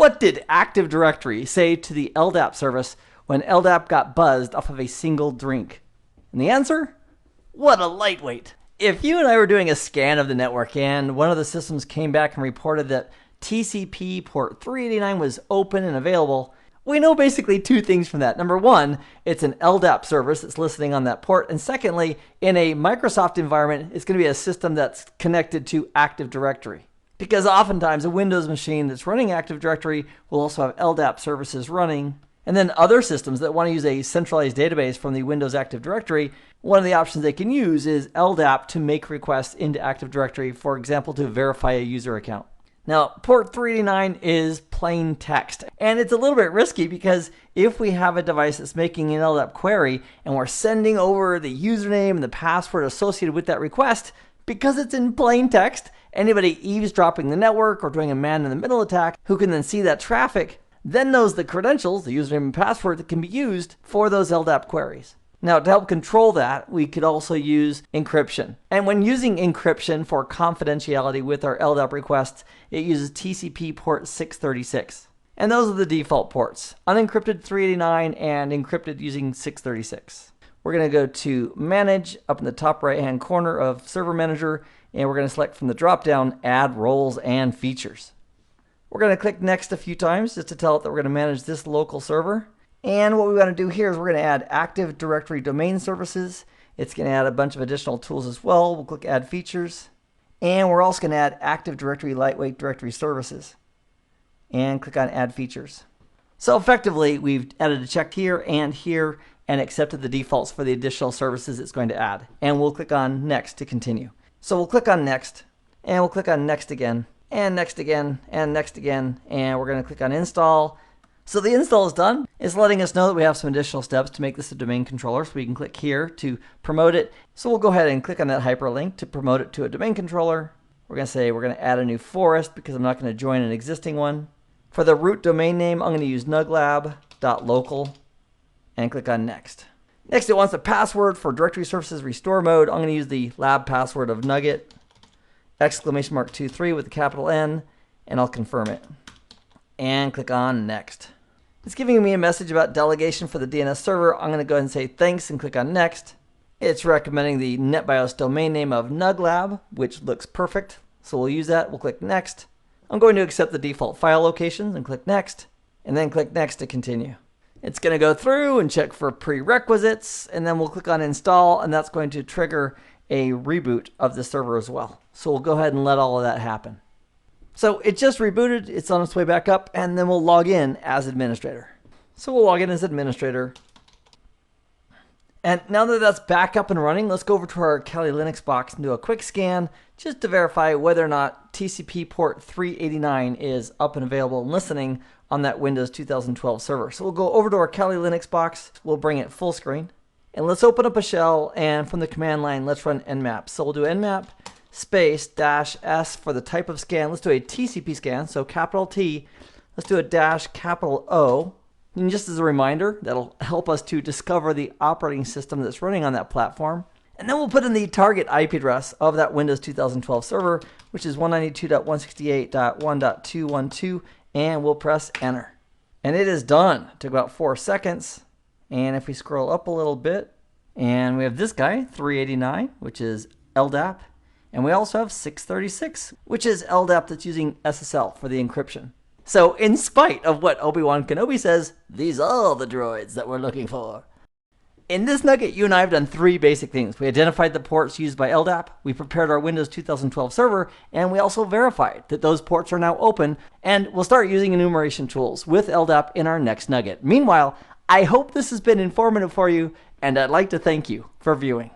What did Active Directory say to the LDAP service when LDAP got buzzed off of a single drink? And the answer? What a lightweight. If you and I were doing a scan of the network and one of the systems came back and reported that TCP port 389 was open and available, we know basically two things from that. Number one, it's an LDAP service that's listening on that port. And secondly, in a Microsoft environment, it's going to be a system that's connected to Active Directory. Because oftentimes a Windows machine that's running Active Directory will also have LDAP services running. And then other systems that want to use a centralized database from the Windows Active Directory, one of the options they can use is LDAP to make requests into Active Directory, for example, to verify a user account. Now, port 389 is plain text, and it's a little bit risky because if we have a device that's making an LDAP query and we're sending over the username and the password associated with that request, because it's in plain text, anybody eavesdropping the network or doing a man-in-the-middle attack who can then see that traffic then knows the credentials, the username and password that can be used for those LDAP queries. Now, to help control that, we could also use encryption. And when using encryption for confidentiality with our LDAP requests, it uses TCP port 636. And those are the default ports, unencrypted 389 and encrypted using 636. We're going to go to Manage up in the top right-hand corner of Server Manager, and we're going to select from the drop-down Add Roles and Features. We're going to click Next a few times just to tell it that we're going to manage this local server. And what we want to do here is we're going to add Active Directory domain services. It's going to add a bunch of additional tools as well. We'll click Add Features. And we're also going to add Active Directory Lightweight Directory Services. And click on Add Features. So effectively, we've added a check here and accepted the defaults for the additional services it's going to add. And we'll click on Next to continue. So we'll click on Next, and we'll click on Next again, and Next again, and Next again, and we're going to click on Install. So the install is done. It's letting us know that we have some additional steps to make this a domain controller, so we can click here to promote it. So we'll go ahead and click on that hyperlink to promote it to a domain controller. We're going to say we're going to add a new forest because I'm not going to join an existing one. For the root domain name, I'm going to use nuglab.local and click on Next. Next, it wants a password for directory services restore mode. I'm going to use the lab password of nugget, !23 with the capital N, and I'll confirm it. And click on Next. It's giving me a message about delegation for the DNS server. I'm going to go ahead and say thanks and click on Next. It's recommending the NetBIOS domain name of nuglab, which looks perfect. So we'll use that. We'll click Next. I'm going to accept the default file locations and click Next, and then click Next to continue. It's going to go through and check for prerequisites, and then we'll click on Install, and that's going to trigger a reboot of the server as well. So we'll go ahead and let all of that happen. So it just rebooted, it's on its way back up, and then we'll log in as administrator. So we'll log in as administrator. And now that that's back up and running, let's go over to our Kali Linux box and do a quick scan just to verify whether or not TCP port 389 is up and available and listening on that Windows 2012 server. So we'll go over to our Kali Linux box, we'll bring it full screen, and let's open up a shell, and from the command line, let's run nmap. So we'll do nmap space -s for the type of scan. Let's do a TCP scan, so capital T. Let's do a capital O. And just as a reminder, that'll help us to discover the operating system that's running on that platform. And then we'll put in the target IP address of that Windows 2012 server, which is 192.168.1.212, and we'll press Enter. And it is done. It took about 4 seconds. And if we scroll up a little bit, and we have this guy, 389, which is LDAP. And we also have 636, which is LDAP that's using SSL for the encryption. So in spite of what Obi-Wan Kenobi says, these are the droids that we're looking for. In this nugget, you and I have done 3 basic things. We identified the ports used by LDAP, we prepared our Windows 2012 server, and we also verified that those ports are now open, and we'll start using enumeration tools with LDAP in our next nugget. Meanwhile, I hope this has been informative for you, and I'd like to thank you for viewing.